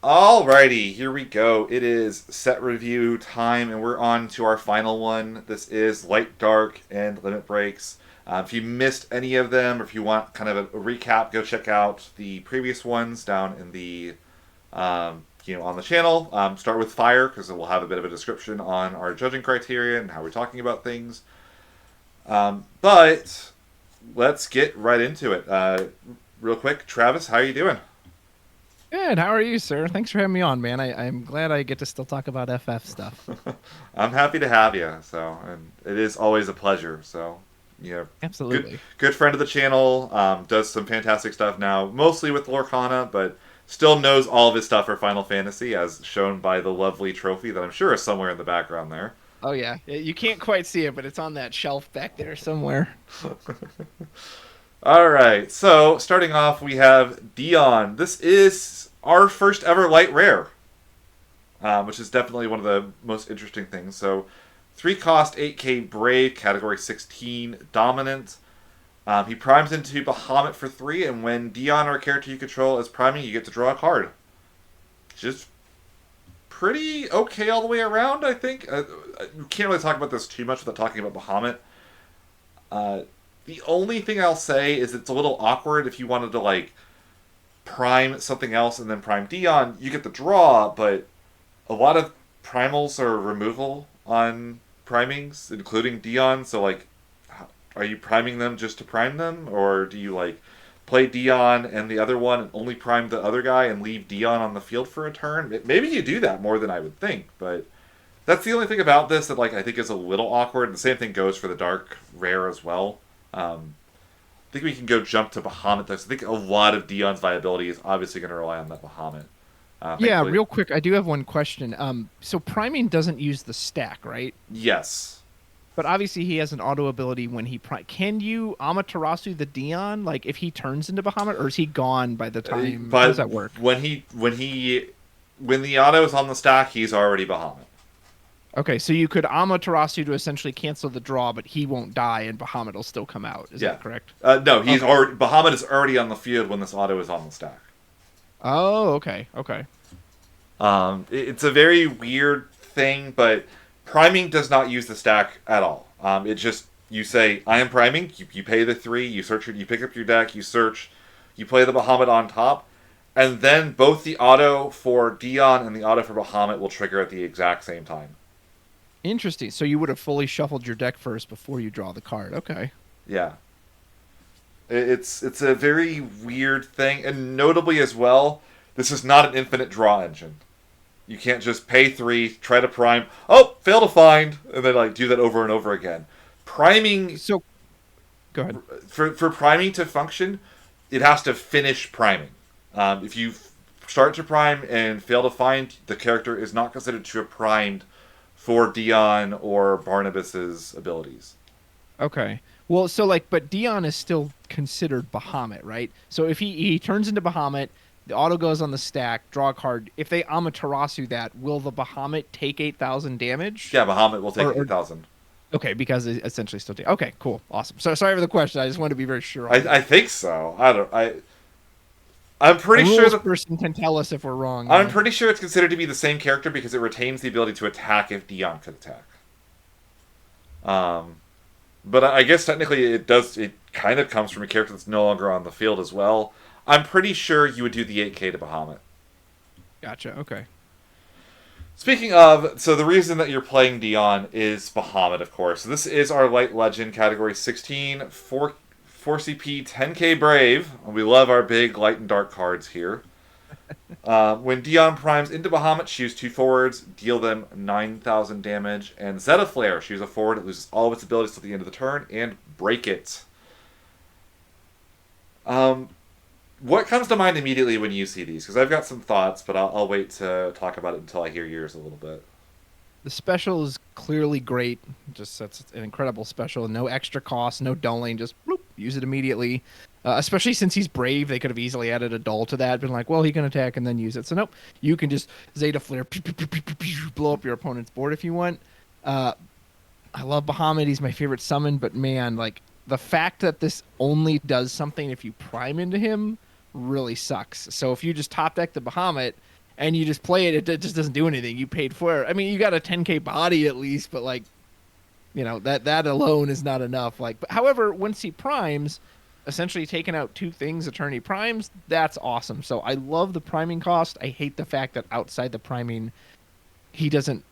Alrighty, here we go. It is set review time, and we're on to our final one. This is Light, Dark, and Limit Breaks. If you missed any of them, or if you want kind of a recap, go check out the previous ones down in the, on the channel. Start with Fire because it will have a bit of a description on our judging criteria and how we're talking about things. But let's get right into it. Real quick, Travis, how are you doing? Good. How are you, sir? Thanks for having me on, man. I'm glad I get to still talk about FF stuff. I'm happy to have you. So, and it is always a pleasure. So, good Absolutely. good friend of the channel. Does some fantastic stuff now, mostly with Lorcana, but still knows all of his stuff for Final Fantasy, as shown by the lovely trophy that I'm sure is somewhere in the background there. Oh yeah. You can't quite see it, but it's on that shelf back there somewhere. All right. So, starting off, we have Dion. This is our first ever light rare, which is definitely one of the most interesting things. So, 3 cost, 8k Brave, category 16, Dominant. He primes into Bahamut for 3, and when Dion or a character you control is priming, you get to draw a card. Just pretty okay all the way around, I think. We can't really talk about this too much without talking about Bahamut. The only thing I'll say is it's a little awkward if you wanted to, like, prime something else and then prime Dion. You get the draw, but a lot of primals are removal on primings, including Dion. So, like, are you priming them just to prime them, or do you like play Dion and the other one and only prime the other guy and leave Dion on the field for a turn? Maybe you do that more than I would think, but that's the only thing about this that I think is a little awkward. And the same thing goes for the Dark Rare as well. I think we can go jump to Bahamut. I think a lot of Dion's viability is obviously going to rely on that Bahamut. Yeah, Thankfully, real quick, I do have one question. So priming doesn't use the stack, right? yes. But obviously he has an auto ability when he Can you Amaterasu the Dion, like if he turns into Bahamut, or is he gone by the time? How does But that work? when the auto is on the stack, he's already Bahamut. Okay, so you could Amaterasu to essentially cancel the draw, but he won't die and Bahamut will still come out. Is Yeah. that correct? No, he's Okay. already Bahamut is already on the field when this auto is on the stack. Oh, okay. Okay. It's a very weird thing, but priming does not use the stack at all. It just you say I am priming. You pay the 3. You search. You pick up your deck. You search. You play the Bahamut on top, and then both the auto for Dion and the auto for Bahamut will trigger at the exact same time. Interesting. So you would have fully shuffled your deck first before you draw the card. Okay. Yeah, it's a very weird thing, and notably as well, this is not an infinite draw engine. You can't just pay 3, try to prime, oh, fail to find, and then like do that over and over again. Priming So go ahead. for priming to function, it has to finish priming. If you start to prime and fail to find, the character is not considered to have primed for Dion or Barnabas's abilities. Okay. Well, so like, but Dion is still considered Bahamut, right? So if he turns into Bahamut, the auto goes on the stack, draw a card. If they Amaterasu that, will the Bahamut take 8,000 damage? Yeah, Bahamut will take Or 8,000. okay, because it essentially still take. Okay, cool, awesome. So sorry for the question. I just wanted to be very sure on I that. think so. I don't. I'm A pretty sure rules that person can tell us if we're wrong. I'm pretty sure it's considered to be the same character because it retains the ability to attack if Dion could attack. Um, but I guess technically it does. It kind of comes from a character that's no longer on the field as well. I'm pretty sure you would do the 8k to Bahamut. Gotcha. Okay. Speaking of, so the reason that you're playing Dion is Bahamut, of course. So this is our Light Legend category 16, 4CP, 10k Brave. We love our big light and dark cards here. When Dion primes into Bahamut, choose 2 forwards, deal them 9,000 damage, and Zeta Flare, choose a forward, it loses all of its abilities till the end of the turn, and break it. Um, what comes to mind immediately when you see these? Because I've got some thoughts, but I'll wait to talk about it until I hear yours a little bit. The special is clearly great. Just that's an incredible special. No extra cost, no dulling. Just bloop, use it immediately. Especially since he's brave, they could have easily added a dull to that. Been like, well, he can attack and then use it. So nope, you can just Zeta Flare, pew, pew, pew, pew, pew, pew, blow up your opponent's board if you want. Uh, I love Bahamut. He's my favorite summon, but man, like the fact that this only does something if you prime into him really sucks. So if you just top deck the Bahamut and you just play it, it just doesn't do anything. You paid for it. I mean, you got a 10k body at least, but like, that alone is not enough. Like, but however, once he primes, essentially taking out two things Eternity primes, that's awesome. So I love the priming cost. I hate the fact that outside the priming, he doesn't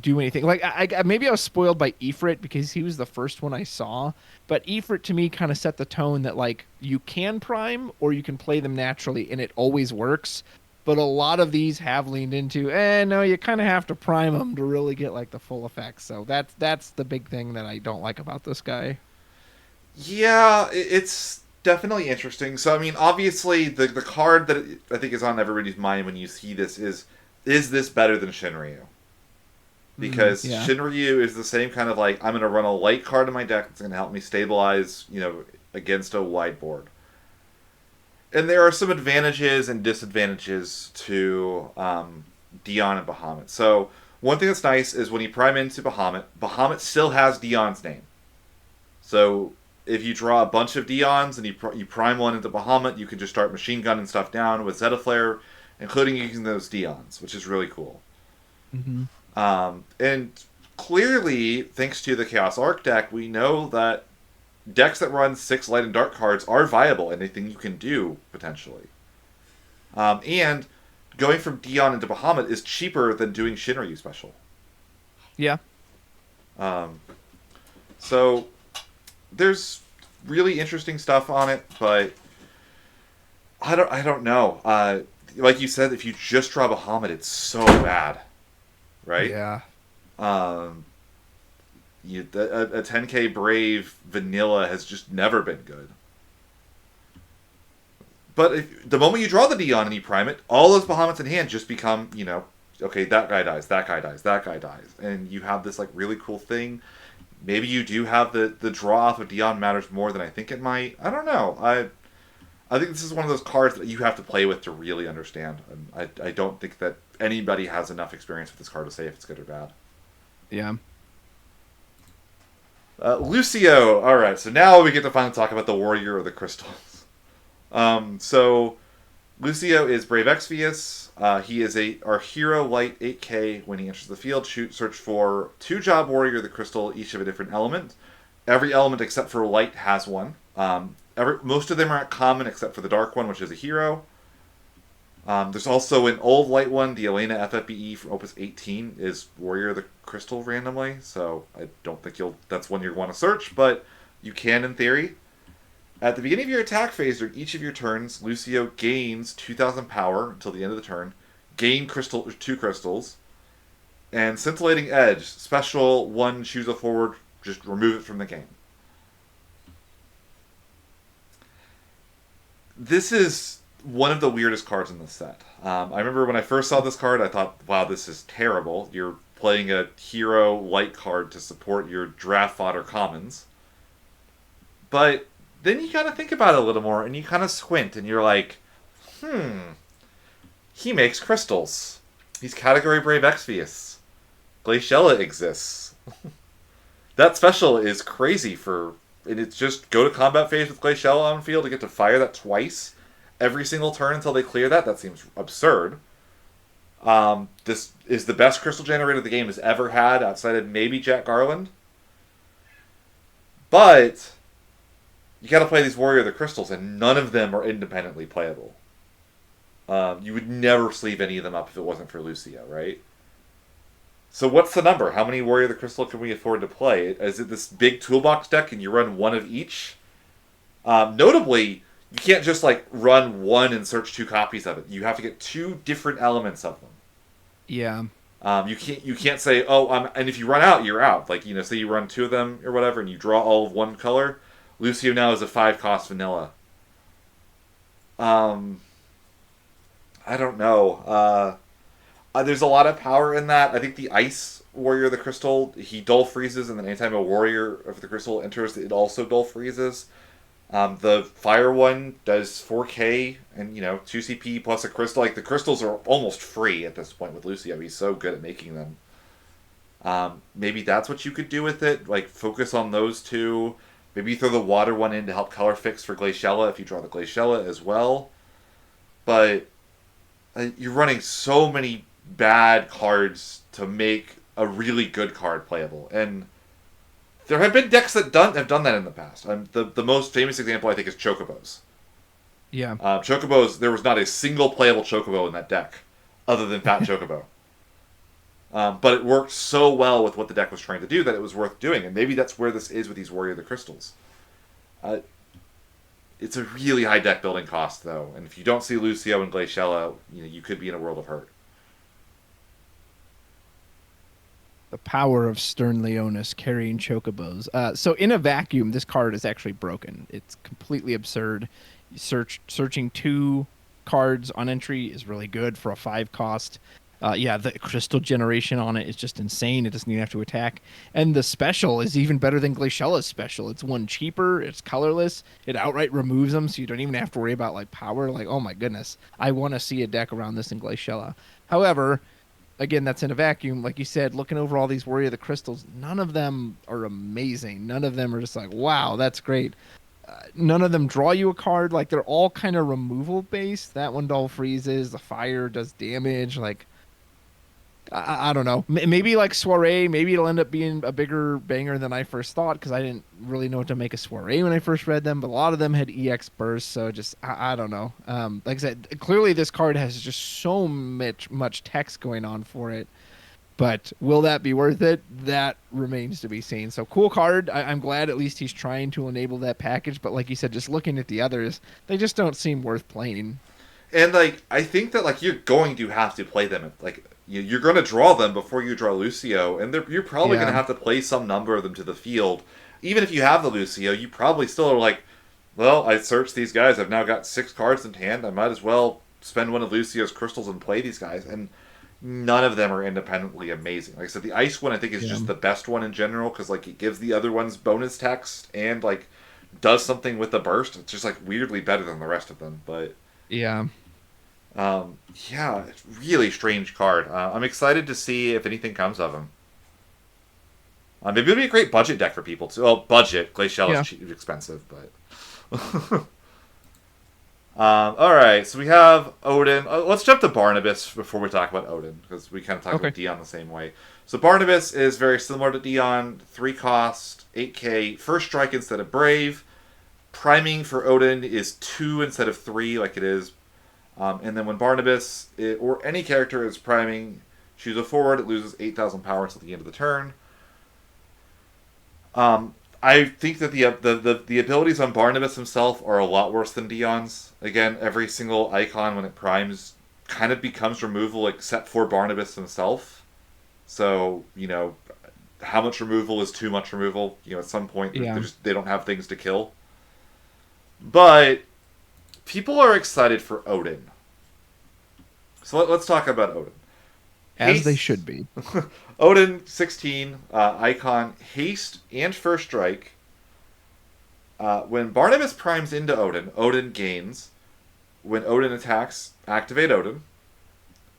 do anything. Like, maybe I was spoiled by Ifrit because he was the first one I saw, but Ifrit to me kind of set the tone that like you can prime or you can play them naturally, and it always works. But a lot of these have leaned into, no, you kind of have to prime them to really get like the full effects. So that's the big thing that I don't like about this guy. Yeah, it's definitely interesting. So I mean, obviously the card that I think is on everybody's mind when you see this is this better than Shinryu? Because Yeah. Shinryu is the same kind of like, I'm going to run a light card in my deck that's going to help me stabilize, against a wide board. And there are some advantages and disadvantages to Dion and Bahamut. So one thing that's nice is when you prime into Bahamut, Bahamut still has Dion's name. So if you draw a bunch of Dions and you prime one into Bahamut, you can just start machine gunning stuff down with Zeta Flare, including using those Dions, which is really cool. Mm-hmm. And clearly, thanks to the Chaos Arc deck, we know that decks that run 6 light and dark cards are viable. Anything you can do, potentially. And going from Dion into Bahamut is cheaper than doing Shinryu special. Yeah. So there's really interesting stuff on it, but I don't know. Like you said, if you just draw Bahamut, it's so bad, right? Yeah. A 10k Brave vanilla has just never been good. But the moment you draw the Dion and you prime it, all those Bahamuts in hand just become, okay, that guy dies, that guy dies, that guy dies. And you have this like really cool thing. Maybe you do have the draw off of Dion matters more than I think it might. I don't know. I think this is one of those cards that you have to play with to really understand. And I don't think that anybody has enough experience with this card to say if it's good or bad. Yeah. Lucio. All right, so now we get to finally talk about the Warrior of the Crystals. So Lucio is Brave Exvius. He is our hero light 8k. When he enters the field, search for 2-job Warrior of the Crystal, each of a different element. Every element except for light has one. Most of them are at common except for the dark one, which is a hero. There's also an old light one, the Elena FFBE from Opus 18 is Warrior of the Crystal randomly, so I don't think that's one you'll want to search, but you can in theory. At the beginning of your attack phase during each of your turns, Lucio gains 2,000 power until the end of the turn, gain 2 crystals, and Scintillating Edge, special 1, choose a forward, just remove it from the game. This is one of the weirdest cards in the set. I remember when I first saw this card, I thought, wow, this is terrible. You're playing a hero light card to support your draft fodder commons. But then you kind of think about it a little more, and you kind of squint, and you're like, he makes crystals. He's category Brave Exvius. Glaciella exists. That special is crazy and it's just go to combat phase with Glaciella on field to get to fire that twice every single turn until they clear that. That seems absurd. This is the best crystal generator the game has ever had, outside of maybe Jack Garland. But you got to play these Warrior of the Crystals, and none of them are independently playable. You would never sleeve any of them up if it wasn't for Lucio, right? So what's the number? How many Warrior of the Crystal can we afford to play? Is it this big toolbox deck and you run one of each? Notably, you can't just like run one and search 2 copies of it. You have to get 2 different elements of them. Yeah. You can't say, and if you run out, you're out. Like, say you run 2 of them or whatever and you draw all of one color. Lucio now is a 5-cost vanilla. I don't know. There's a lot of power in that. I think the Ice Warrior of the Crystal, he dull freezes, and then anytime a Warrior of the Crystal enters, it also dull freezes. The Fire one does 4k and, 2 CP plus a crystal. Like, the crystals are almost free at this point with Lucio. He's so good at making them. Maybe that's what you could do with it. Like, focus on those 2. Maybe throw the water one in to help color fix for Glaciella if you draw the Glaciella as well. But you're running so many bad cards to make a really good card playable. And there have been decks that have done that in the past. The most famous example, I think, is Chocobos. Yeah. Chocobos, there was not a single playable Chocobo in that deck, other than Fat Chocobo. But it worked so well with what the deck was trying to do that it was worth doing. And maybe that's where this is with these Warrior of the Crystals. Uh, it's a really high deck building cost, though. And if you don't see Lucio and Glaciella, you could be in a world of hurt. The power of Stern Leonis carrying chocobos. So in a vacuum, this card is actually broken. It's completely absurd. Searching 2 cards on entry is really good for a 5 cost. Yeah, the crystal generation on it is just insane. It doesn't even have to attack. And the special is even better than Glaciella's special. It's 1 cheaper. It's colorless. It outright removes them, so you don't even have to worry about like power. Like, oh my goodness, I want to see a deck around this in Glaciella. However, again, that's in a vacuum. Like you said, looking over all these Warrior of the Crystals, none of them are amazing. None of them are just like, wow, that's great. None of them draw you a card. Like, they're all kind of removal based. That one dull freezes. The fire does damage. Like, I don't know. Maybe like Soiree, maybe it'll end up being a bigger banger than I first thought, because I didn't really know what to make of Soiree when I first read them. But a lot of them had EX burst, so just I don't know. Like I said, clearly this card has just so much text going on for it. But will that be worth it? That remains to be seen. So cool card. I'm glad at least he's trying to enable that package. But like you said, just looking at the others, they just don't seem worth playing. And like, I think that like you're going to have to play them. Like, you're going to draw them before you draw Lucio, and you're probably going to have to play some number of them to the field. Even if you have the Lucio, you probably still are like, well, I searched these guys. I've now got 6 cards in hand. I might as well spend one of Lucio's crystals and play these guys. And none of them are independently amazing. Like I said, the ice one I think is just the best one in general, because like it gives the other ones bonus text and like does something with the burst. It's just like weirdly better than the rest of them. But yeah. Yeah, it's really strange card. I'm excited to see if anything comes of him. Maybe it'll be a great budget deck for people too. Well, budget. Glacial is expensive, but. All right, so we have Odin. Let's jump to Barnabas before we talk about Odin, because we kind of talk about Dion the same way. So Barnabas is very similar to Dion. 3 cost, 8k, first strike instead of brave. Priming for Odin is 2 instead of 3, like it is. And then when Barnabas, or any character is priming, choose a forward, it loses 8,000 power until the end of the turn. I think that the abilities on Barnabas himself are a lot worse than Dion's. Again, every single icon when it primes kind of becomes removal except for Barnabas himself. So, how much removal is too much removal? At some point they don't have things to kill. But people are excited for Odin. So let's talk about Odin. As they should be. Odin, 16, icon, haste, and first strike. When Barnabas primes into Odin, Odin gains. When Odin attacks, activate Odin.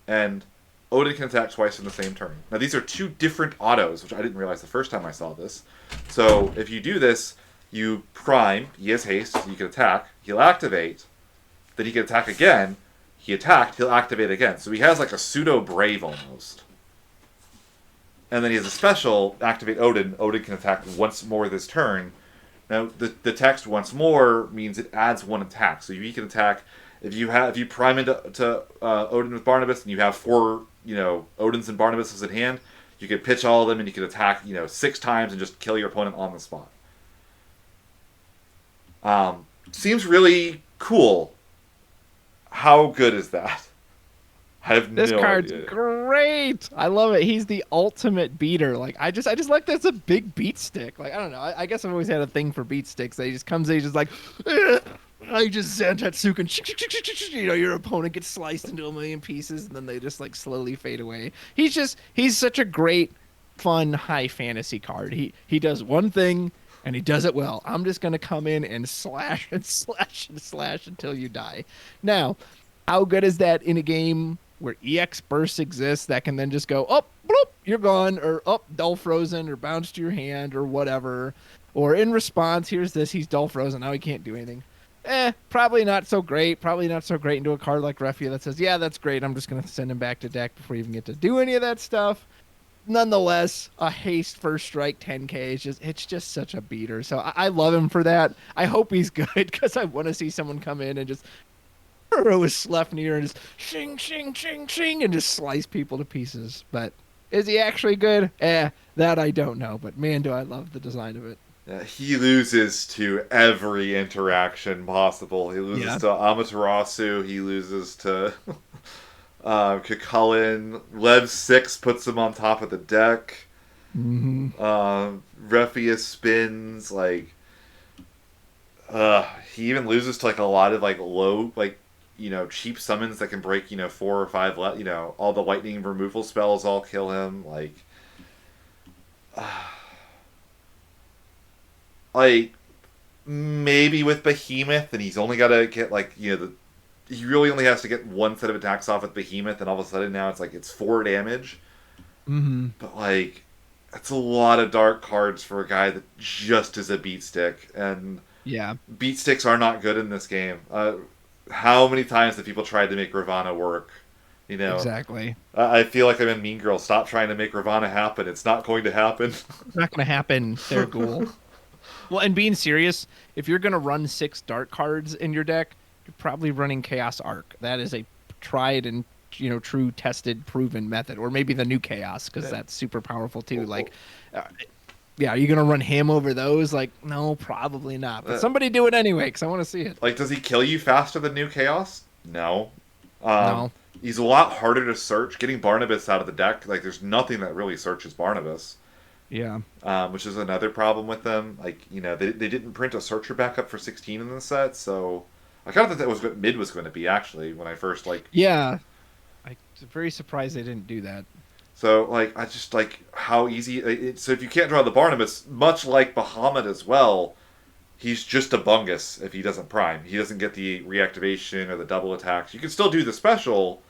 And Odin can attack twice in the same turn. Now, these are 2 different autos, which I didn't realize the first time I saw this. So, if you do this, you prime, he has haste, so you can attack, he'll activate, then he can attack again, he attacked, he'll activate again. So he has like a pseudo-brave almost. And then he has a special, activate Odin. Odin can attack once more this turn. Now, the text once more means it adds 1 attack. So he can attack, if you prime into Odin with Barnabas and you have 4, Odins and Barnabases in hand, you can pitch all of them and you can attack, 6 times and just kill your opponent on the spot. Seems really cool. How good is that? I have this no card's idea. Great. I love it. He's the ultimate beater. Like I just like that's a big beat stick. Like I don't know. I guess I've always had a thing for beat sticks. He just comes in, he's just like, I just Zantatsuken. Your opponent gets sliced into a million pieces, and then they just like slowly fade away. He's such a great, fun, high fantasy card. He does one thing. And he does it well. I'm just going to come in and slash and slash and slash until you die. Now, how good is that in a game where EX bursts exists that can then just go, oh, bloop, you're gone, or oh, dull frozen, or bounce to your hand, or whatever. Or in response, here's this, he's dull frozen, now he can't do anything. Probably not so great. Probably not so great into a card like Refia that says, yeah, that's great. I'm just going to send him back to deck before you even get to do any of that stuff. Nonetheless, a haste first strike 10k is just such a beater. So I love him for that. I hope he's good because I want to see someone come in and just throw his Sleipnir and just shing shing shing shing and just slice people to pieces. But is he actually good? That I don't know. But man, do I love the design of it. He loses to every interaction possible. He loses Yeah. to Amaterasu. He loses to Cucullin. Lev 6 puts him on top of the deck. Hmm. Refia spins. Like, he even loses to like a lot of like low, like, cheap summons that can break, 4 or 5, all the lightning removal spells all kill him. Like maybe with Behemoth, and he's only got to get like he really only has to get one set of attacks off with Behemoth, and all of a sudden now it's 4 damage. Hmm. But like, that's a lot of dark cards for a guy that just is a beat stick, and Yeah. beat sticks are not good in this game. How many times have people tried to make Ravana work? You know, Exactly. I feel like I'm in Mean Girl. Stop trying to make Ravana happen. It's not going to happen. It's not going to happen. They're ghoul. Well, and being serious, if you're going to run 6 dark cards in your deck, you're probably running Chaos Arc. That is a tried and true, tested, proven method, or maybe the new Chaos because that's super powerful too. Like, uh, yeah, are you going to run him over those? Like, no, probably not. But somebody do it anyway because I want to see it. Like, does he kill you faster than New Chaos? No. Um, No. he's a lot harder to search. Getting Barnabas out of the deck, like, there's nothing that really searches Barnabas, Yeah. which is another problem with them. Like, they didn't print a searcher backup for 16 in the set, so I kind of thought that was what mid was going to be, actually, when I first, like. Yeah. I'm very surprised they didn't do that. So, like, I just like how easy. So, if you can't draw the Barnabas, much like Bahamut as well, he's just a bungus if he doesn't prime. He doesn't get the reactivation or the double attacks. You can still do the special,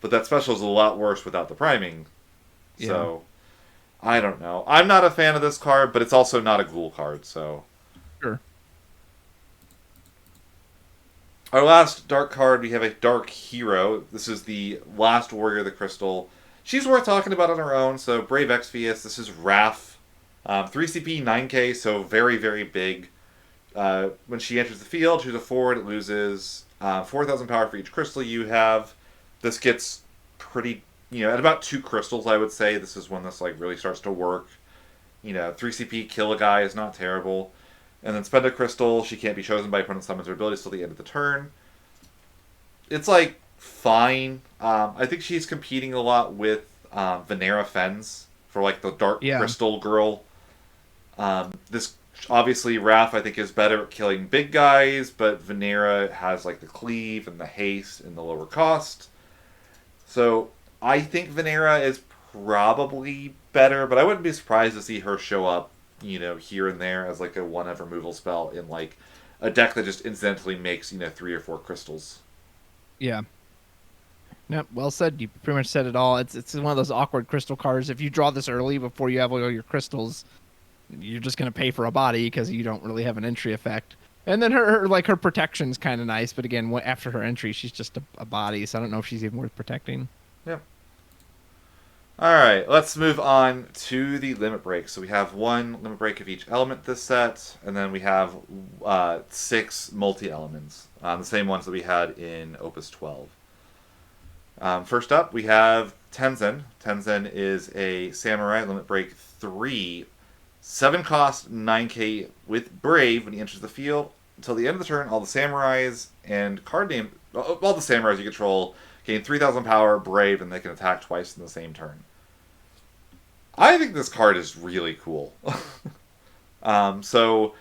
but that special is a lot worse without the priming. Yeah. So, I don't know. I'm not a fan of this card, but it's also not a ghoul card, so. Sure. Our last dark card, we have a dark hero. This is the last warrior of the crystal. She's worth talking about on her own, so Brave Exvius. This is Raph. 3 CP, 9k, so very, very big. When she enters the field, she's a forward. It loses 4,000 power for each crystal you have. This gets pretty, at about 2 crystals, I would say. This is when this like really starts to work. 3 CP, kill a guy is not terrible. And then spend a crystal. She can't be chosen by opponent summons her abilities till the end of the turn. It's like fine. I think she's competing a lot with Venera Fens for like the dark Yeah. crystal girl. This obviously Raph I think is better at killing big guys, but Venera has like the cleave and the haste and the lower cost. So I think Venera is probably better, but I wouldn't be surprised to see her show up, here and there as like a one-of removal spell in like a deck that just incidentally makes 3 or 4 crystals. Yeah. No, well said. You pretty much said it all. It's one of those awkward crystal cards. If you draw this early before you have all your crystals, you're just gonna pay for a body because you don't really have an entry effect. And then her protection's kind of nice, but again, after her entry, she's just a body, so I don't know if she's even worth protecting. Yeah. All right, let's move on to the limit break. So we have 1 limit break of each element this set, and then we have 6 multi-elements, the same ones that we had in Opus 12. First up, we have Tenzen. Tenzen is a samurai, limit break 3, 7 cost, 9k with Brave when he enters the field. Until the end of the turn, all the samurais and card name, all the samurais you control gain 3,000 power, Brave, and they can attack twice in the same turn. I think this card is really cool. So,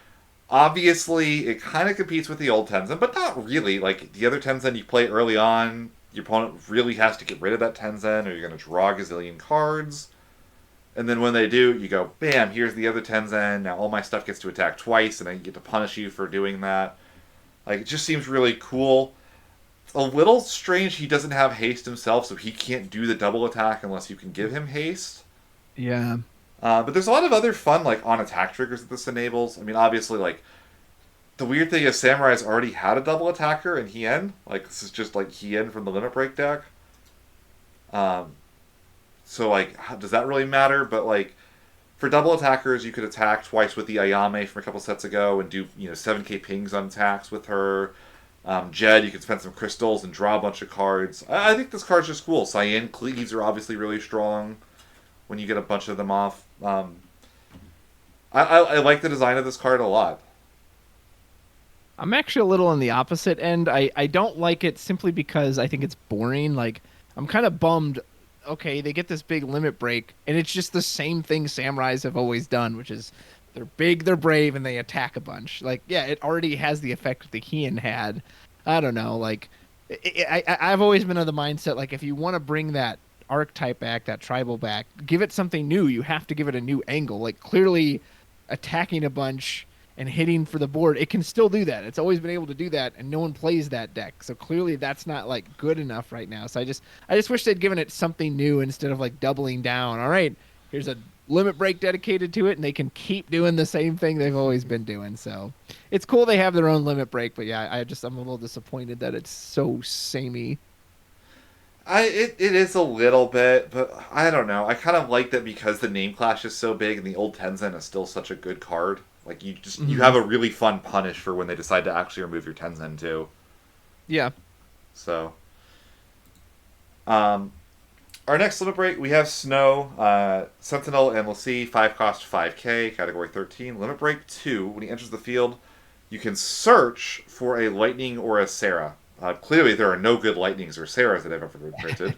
obviously, it kind of competes with the old Tenzen, but not really. Like, the other Tenzen you play early on, your opponent really has to get rid of that Tenzen, or you're going to draw a gazillion cards. And then when they do, you go, bam, here's the other Tenzen, now all my stuff gets to attack twice, and I get to punish you for doing that. Like, it just seems really cool. A little strange he doesn't have haste himself, so he can't do the double attack unless you can give him haste. Yeah. But there's a lot of other fun, like, on-attack triggers that this enables. I mean, obviously, like, the weird thing is Samurai's already had a double attacker in Hien. Like, this is just like Hien from the Limit Break deck. Um, so, like, does that really matter? But, like, for double attackers, you could attack twice with the Ayame from a couple sets ago and do, 7k pings on attacks with her. Jed, you can spend some crystals and draw a bunch of cards. I think this card's just cool. Cyan Cleaves are obviously really strong when you get a bunch of them off. I like the design of this card a lot. I'm actually a little on the opposite end. I don't like it simply because I think it's boring. Like, I'm kind of bummed. Okay, they get this big limit break, and it's just the same thing samurais have always done, which is they're big, they're brave, and they attack a bunch. Like, yeah, it already has the effect the Hien had. I don't know. Like, I've always been of the mindset, like, if you want to bring that archetype back, that tribal back, give it something new. You have to give it a new angle. Like, clearly attacking a bunch and hitting for the board, it can still do that. It's always been able to do that, and no one plays that deck. So clearly that's not like good enough right now. So I just wish they'd given it something new instead of like doubling down. All right, here's a limit break dedicated to it, and they can keep doing the same thing they've always been doing. So it's cool they have their own limit break, but yeah, I'm a little disappointed that it's so samey. It is a little bit, but I don't know. I kind of like that because the name clash is so big and the old Tenzen is still such a good card. Like you Hmm. have a really fun punish for when they decide to actually remove your Tenzen too. Yeah. So, um, our next limit break we have Snow, Sentinel, and we'll see 5 cost 5k, category 13. Limit break 2. When he enters the field, you can search for a Lightning or a Sarah. Clearly, there are no good Lightnings or Sarahs that have ever been printed.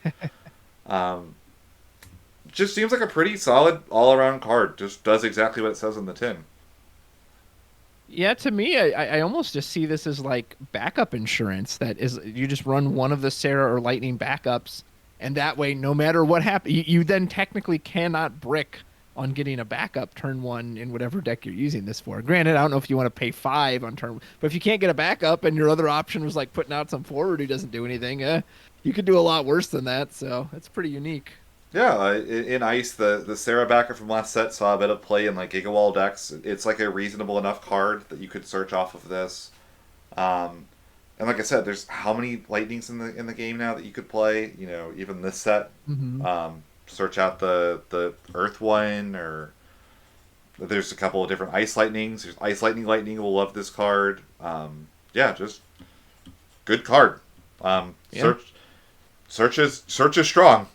Um, just seems like a pretty solid all around card. Just does exactly what it says in the tin. Yeah, to me, I almost just see this as like backup insurance. That is, you just run one of the Sarah or Lightning backups, and that way, no matter what happens, you then technically cannot brick on getting a backup turn one in whatever deck you're using this for. Granted, I don't know if you want to pay 5 on turn, but if you can't get a backup and your other option was like putting out some forward who doesn't do anything, you could do a lot worse than that. So it's pretty unique. Yeah, in Ice, the Sarah backer from last set saw a bit of play in like Gigawall decks. It's like a reasonable enough card that you could search off of this. Um, and like I said, there's how many Lightnings in the game now that you could play. Even this set. Hmm. Search out the Earth one, or there's a couple of different Ice Lightnings. There's Ice Lightning. Lightning will love this card. Yeah, just good card. Yeah. Search is strong.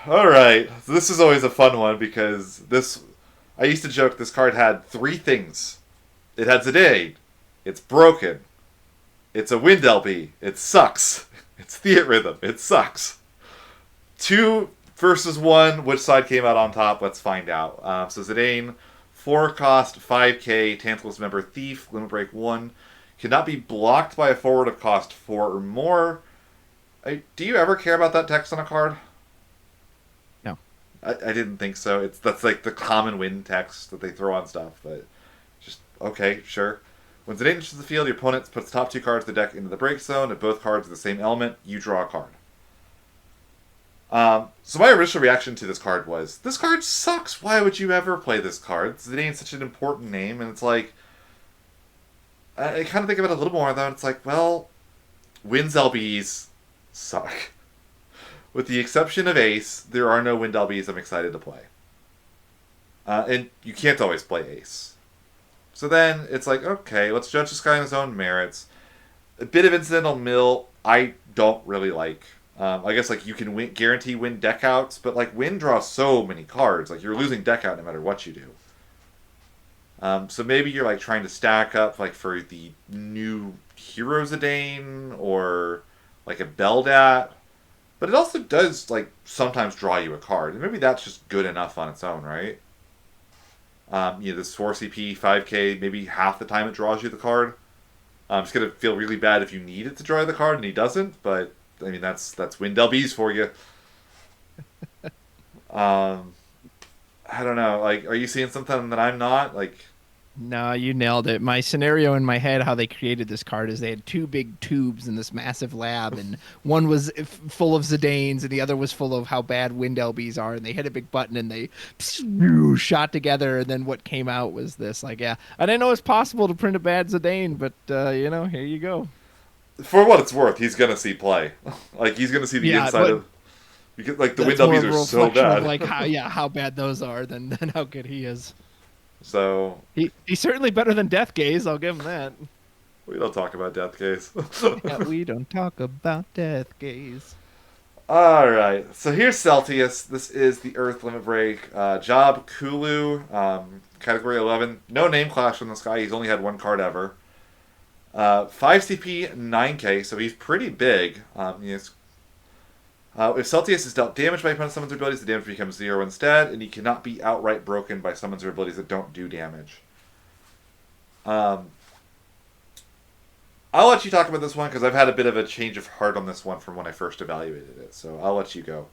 All right, so this is always a fun one because I used to joke this card had 3 things. It had Zidane. It's broken. It's a Windel. It sucks. It's Theatrhythm. It sucks. 2 versus 1. Which side came out on top? Let's find out. So Zidane, 4 cost 5k, Tantalus member Thief, limit break 1. Cannot be blocked by a forward of cost 4 or more. Do you ever care about that text on a card? No. I didn't think so. That's like the common win text that they throw on stuff, but just okay, sure. When Zidane enters the field, your opponent puts the top 2 cards of the deck into the break zone. If both cards are the same element, you draw a card. So my initial reaction to this card was, this card sucks. Why would you ever play this card? Zidane's such an important name, and it's like, I kind of think of it a little more though. It's like, well, Wins LBs suck. With the exception of Ace, there are no Wind LBs I'm excited to play. And you can't always play Ace. So then it's like, okay, let's judge this guy on his own merits. A bit of incidental mill, I don't really like. I guess like you can guarantee win deck outs, but like win draws so many cards, like you're losing deck out no matter what you do. So maybe you're like trying to stack up like for the new Hero Zidane or like a Beldat, but it also does like sometimes draw you a card, and maybe that's just good enough on its own, right? This 4 CP 5k, maybe half the time it draws you the card. It's gonna feel really bad if you need it to draw the card and he doesn't, but I mean that's Wind LBs for you. I don't know. Like, are you seeing something that I'm not? Like, No, you nailed it. My scenario in my head, how they created this card, is they had two big tubes in this massive lab, and one was full of Zidanes, and the other was full of how bad Windel bees are. And they hit a big button, and they shot together, and then what came out was this. Like, yeah, I didn't know it's possible to print a bad Zidane, but here you go. For what it's worth, he's gonna see play. Like he's gonna see the Yeah, inside but of. Because, like the that's Windel more bees of are a so reflection of bad. like how bad those are than how good he is. So He's certainly better than Death Gaze. I'll give him that. we don't talk about Death Case. Yeah, we don't talk about Death Gaze. All right. So here's Celtius. This is the Earth Limit Break. Job Kulu, category 11. No name clash on this guy. He's only had one card ever. 5 CP, 9K, so he's pretty big. If Celtius is dealt damage by opponent's summons or abilities, the damage becomes 0 instead, and he cannot be outright broken by summons or abilities that don't do damage. Um, I'll let you talk about this one because I've had a bit of a change of heart on this one from when I first evaluated it. So I'll let you go.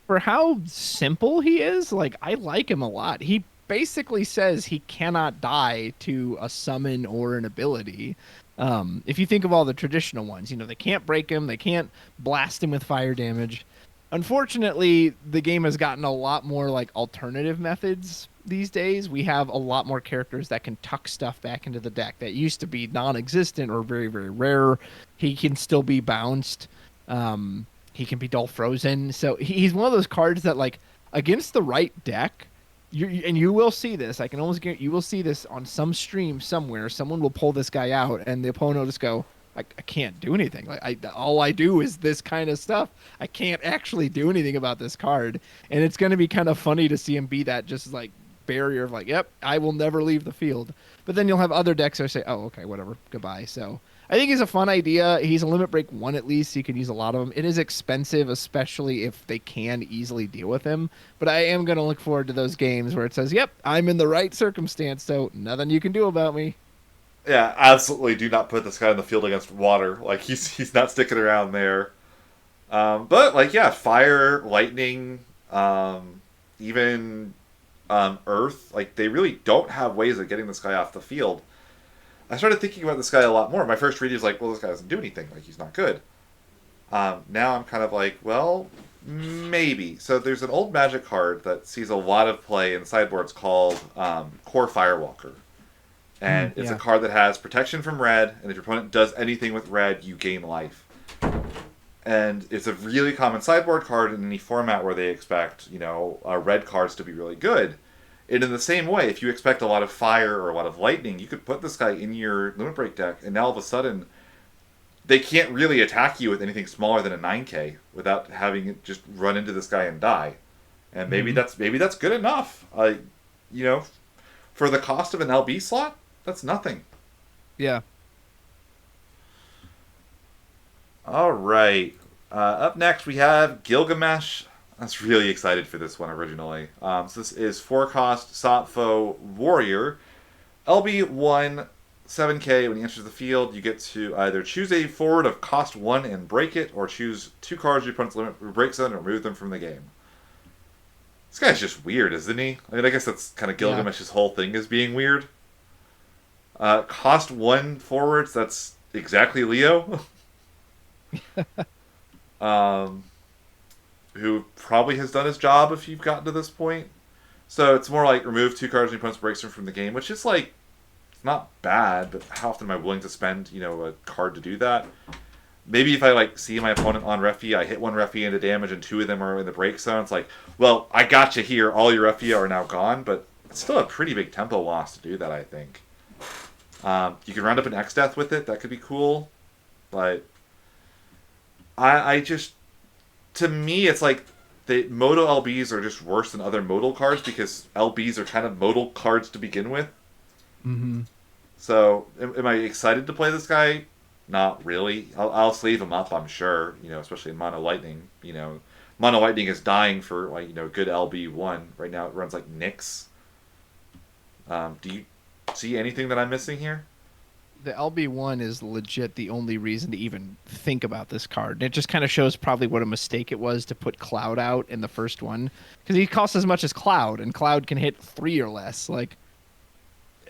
For how simple he is, like I like him a lot. He basically says he cannot die to a summon or an ability. If you think of all the traditional ones, they can't break him, they can't blast him with fire damage. Unfortunately, the game has gotten a lot more like alternative methods these days. We have a lot more characters that can tuck stuff back into the deck that used to be non-existent or very, very rare. He can still be bounced. He can be dull frozen. So he's one of those cards that, like, against the right deck, you will see this. I can almost guarantee you will see this on some stream somewhere. Someone will pull this guy out, and the opponent will just go, I can't do anything. Like all I do is this kind of stuff. I can't actually do anything about this card, and it's going to be kind of funny to see him be that just like barrier of like, yep, I will never leave the field. But then you'll have other decks that say, oh, okay, whatever, goodbye. So I think he's a fun idea. He's a limit break 1 at least. You can use a lot of them. It is expensive, especially if they can easily deal with him. But I am going to look forward to those games where it says, yep, I'm in the right circumstance, so nothing you can do about me. Yeah, absolutely. Do not put this guy in the field against water. Like he's not sticking around there. But like yeah, fire, lightning, even earth. Like they really don't have ways of getting this guy off the field. I started thinking about this guy a lot more. My first read was like, well, this guy doesn't do anything. Like he's not good. Now I'm kind of like, well, maybe. So there's an old Magic card that sees a lot of play in sideboards called Core Firewalker. And it's a card that has protection from red, and if your opponent does anything with red, you gain life. And it's a really common sideboard card in any format where they expect, red cards to be really good. And in the same way, if you expect a lot of fire or a lot of lightning, you could put this guy in your Limit Break deck, and now all of a sudden, they can't really attack you with anything smaller than a 9K without having it just run into this guy and die. And maybe that's good enough. For the cost of an LB slot, that's nothing. Yeah. All right. Up next, we have Gilgamesh. I was really excited for this one originally. So this is 4-cost Sopho Warrior. LB1, 7K. When he enters the field, you get to either choose a forward of cost 1 and break it, or choose 2 cards your opponent's limit breaks them and remove them from the game. This guy's just weird, isn't he? I mean, I guess that's kind of Gilgamesh's whole thing is being weird. Cost 1 forwards, that's exactly Leo. Who probably has done his job if you've gotten to this point. So it's more like remove 2 cards and your opponent's breaks them from the game, which is like, it's not bad, but how often am I willing to spend, a card to do that? Maybe if I see my opponent on Refi, I hit 1 Refi into damage and 2 of them are in the break zone. It's like, well, I got you here. All your Refi are now gone, but it's still a pretty big tempo loss to do that, I think. You can round up an X-Death with it. That could be cool. But I just... To me, it's like the Modal LBs are just worse than other Modal cards because LBs are kind of Modal cards to begin with. Mm-hmm. So, am I excited to play this guy? Not really. I'll sleeve him up, I'm sure. Especially in Mono Lightning. Mono Lightning is dying for good LB1. Right now it runs like Nyx. Do you see anything that I'm missing here? The LB1 is legit the only reason to even think about this card. And it just kind of shows probably what a mistake it was to put Cloud out in the first one. Because he costs as much as Cloud, and Cloud can hit 3 or less. Like,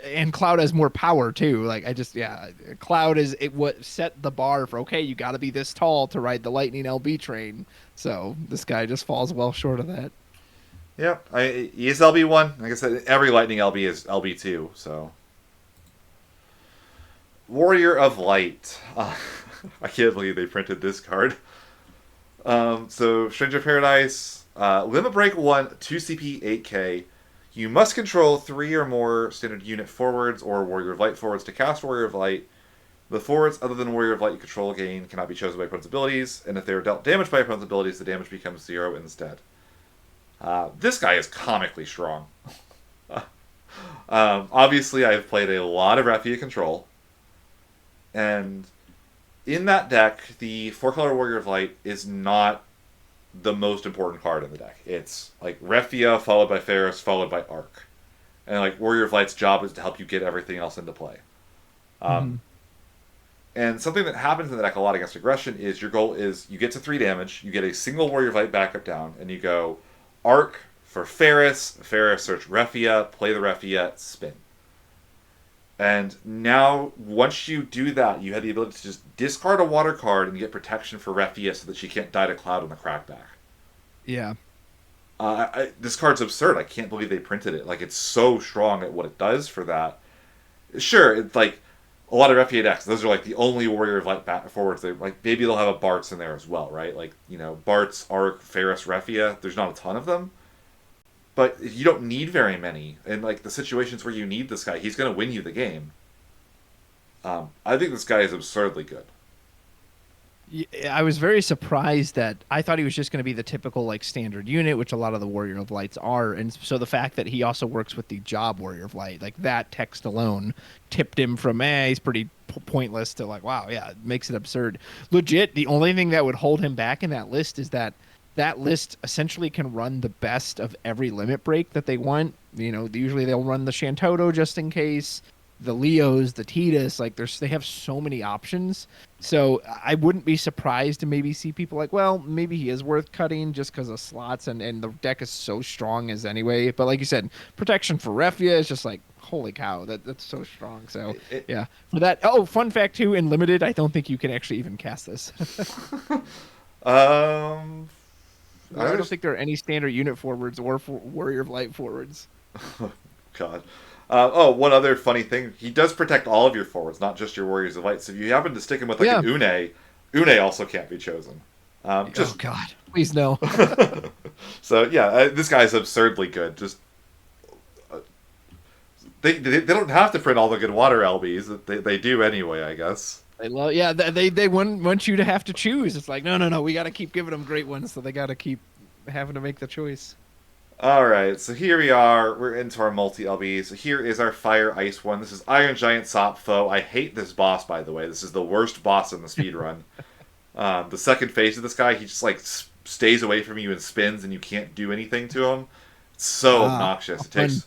And Cloud has more power too. Like I just yeah, Cloud is it what set the bar for okay, you got to be this tall to ride the Lightning LB train. So this guy just falls well short of that. Yep, he is LB1. Like I said, every Lightning LB is LB2. So Warrior of Light. I can't believe they printed this card. So Stranger Paradise, Limit Break 1, 2 CP, 8K. You must control 3 or more standard unit forwards or Warrior of Light forwards to cast Warrior of Light. The forwards other than Warrior of Light you control gain cannot be chosen by opponent's abilities, and if they are dealt damage by opponent's abilities, the damage becomes 0 instead. This guy is comically strong. Obviously, I've played a lot of Raphia Control, and in that deck, the 4-color Warrior of Light is not the most important card in the deck. It's like Raphia followed by Ferris followed by Arc, and like Warrior of Light's job is to help you get everything else into play. Mm-hmm. And something that happens in the deck a lot against aggression is your goal is you get to 3 damage, you get a single Warrior of Light backup down, and you go Arc for Ferris, Ferris search Raphia, play the Raphia, spin. And now, once you do that, you have the ability to just discard a water card and get protection for Raphia so that she can't die to Cloud on the crackback. Yeah. This card's absurd. I can't believe they printed it. Like, it's so strong at what it does for that. Sure, it's like a lot of Raphia decks, those are like the only Warrior of Light back forwards. They like maybe they'll have a Bart's in there as well, right? Like, you know, Bart's, Arc, Ferris, Raphia. There's not a ton of them. But you don't need very many. And like the situations where you need this guy, he's going to win you the game. I think this guy is absurdly good. I was very surprised that I thought he was just going to be the typical like standard unit, which a lot of the Warrior of Lights are, and so the fact that he also works with the job Warrior of Light, like that text alone, tipped him from he's pretty pointless to like wow, yeah, it makes it absurd. Legit, the only thing that would hold him back in that list is that that list essentially can run the best of every limit break that they want. You know, usually they'll run the Shantoto just in case, the Leos, the Titus, like they have so many options. So I wouldn't be surprised to maybe see people like, well, maybe he is worth cutting just because of slots and the deck is so strong as anyway. But like you said, protection for Raphia is just like, holy cow, that's so strong. So yeah, for that. Oh, fun fact too, in limited, I don't think you can actually even cast this. I don't think there are any standard unit forwards or Warrior of Light forwards. God. One other funny thing. He does protect all of your forwards, not just your Warriors of Light. So if you happen to stick him with like an Une also can't be chosen. Oh, God. Please no. So, yeah, this guy's absurdly good. Just they don't have to print all the good water LBs. They do anyway, I guess. They want you to have to choose. It's like, no, we got to keep giving them great ones, so they got to keep having to make the choice. All right, so here we are. We're into our multi-LBs. So here is our Fire Ice one. This is Iron Giant Sop Foe. I hate this boss, by the way. This is the worst boss in the speedrun. The second phase of this guy, he just like stays away from you and spins, and you can't do anything to him. It's so obnoxious. It takes.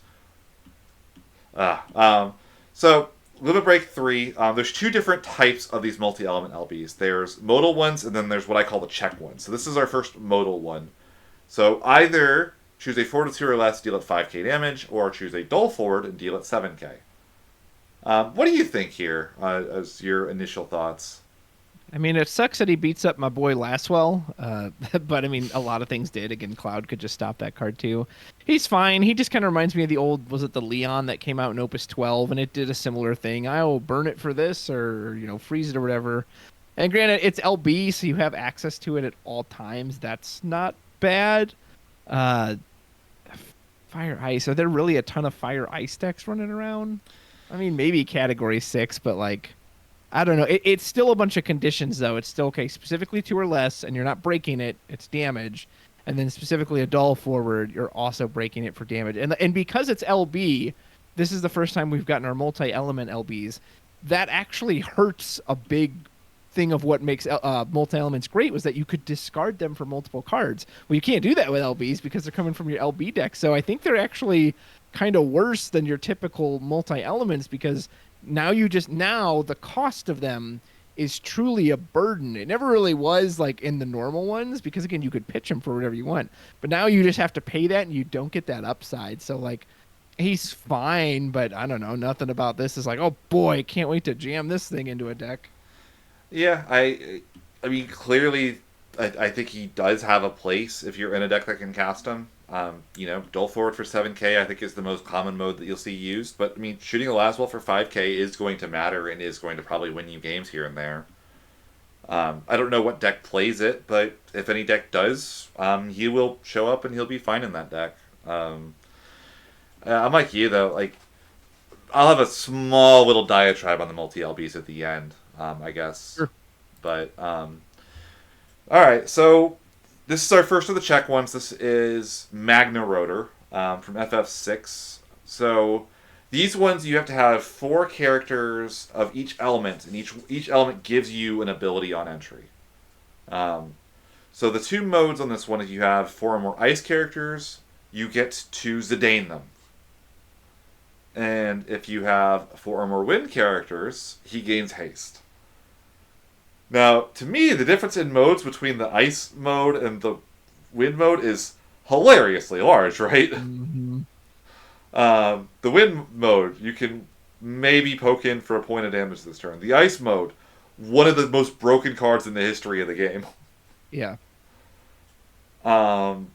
So Limit Break 3. There's 2 different types of these multi-element LBs. There's modal ones, and then there's what I call the check ones. So this is our first modal one. So either choose a forward of 2 or less, deal at 5k damage, or choose a dull forward and deal at 7k. What do you think here as your initial thoughts? I mean, it sucks that he beats up my boy Laswell, but I mean, a lot of things did. Again, Cloud could just stop that card too. He's fine. He just kind of reminds me of the old, was it the Leon that came out in Opus 12, and it did a similar thing. I'll burn it for this, or, you know, freeze it or whatever. And granted, it's LB, so you have access to it at all times. That's not bad. Fire Ice. Are there really a ton of Fire Ice decks running around? I mean, maybe Category 6, but like, I don't know. It's still a bunch of conditions, though. It's still, okay, specifically 2 or less, and you're not breaking it, it's damage. And then specifically a dull forward, you're also breaking it for damage. And because it's LB, this is the first time we've gotten our multi-element LBs. That actually hurts a big thing of what makes multi-elements great, was that you could discard them for multiple cards. Well, you can't do that with LBs because they're coming from your LB deck. So I think they're actually kind of worse than your typical multi-elements, because now the cost of them is truly a burden. It never really was like in the normal ones, because again, you could pitch them for whatever you want, but now you just have to pay that and you don't get that upside. So like, He's fine, but I don't know. Nothing about this is like, oh boy, can't wait to jam this thing into a deck. Yeah, I mean, clearly, I think he does have a place if you're in a deck that can cast him. Dull forward for 7K, I think is the most common mode that you'll see used. But I mean, shooting a Laswell for 5K is going to matter and is going to probably win you games here and there. I don't know what deck plays it, but if any deck does, he will show up and he'll be fine in that deck. I'm like you though, like I'll have a small little diatribe on the multi LBs at the end, I guess. Sure. But all right, so this is our first of the check ones. This is Magna Rotor from FF6. So these ones you have to have 4 characters of each element, and each element gives you an ability on entry. Um, so the 2 modes on this one, if you have 4 or more ice characters, you get to Zidane them. And if you have 4 or more wind characters, he gains haste. Now, to me, the difference in modes between the ice mode and the wind mode is hilariously large, right? Hmm. The wind mode, you can maybe poke in for a point of damage this turn. The ice mode, one of the most broken cards in the history of the game. Yeah. Um,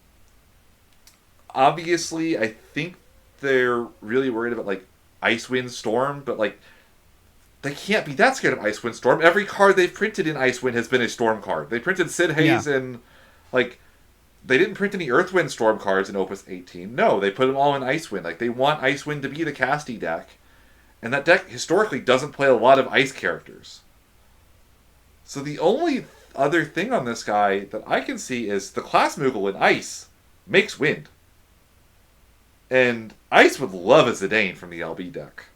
Obviously, I think they're really worried about like Icewind Storm, but like they can't be that scared of Icewind Storm. Every card they've printed in Icewind has been a Storm card. They printed Sid Yeah. Haze and like they didn't print any Earthwind Storm cards in Opus 18. No, they put them all in Icewind. Like they want Icewind to be the casty deck, and that deck historically doesn't play a lot of ice characters. So the only other thing on this guy that I can see is the class Moogle in Ice makes wind. And Ice would love a Zidane from the LB deck.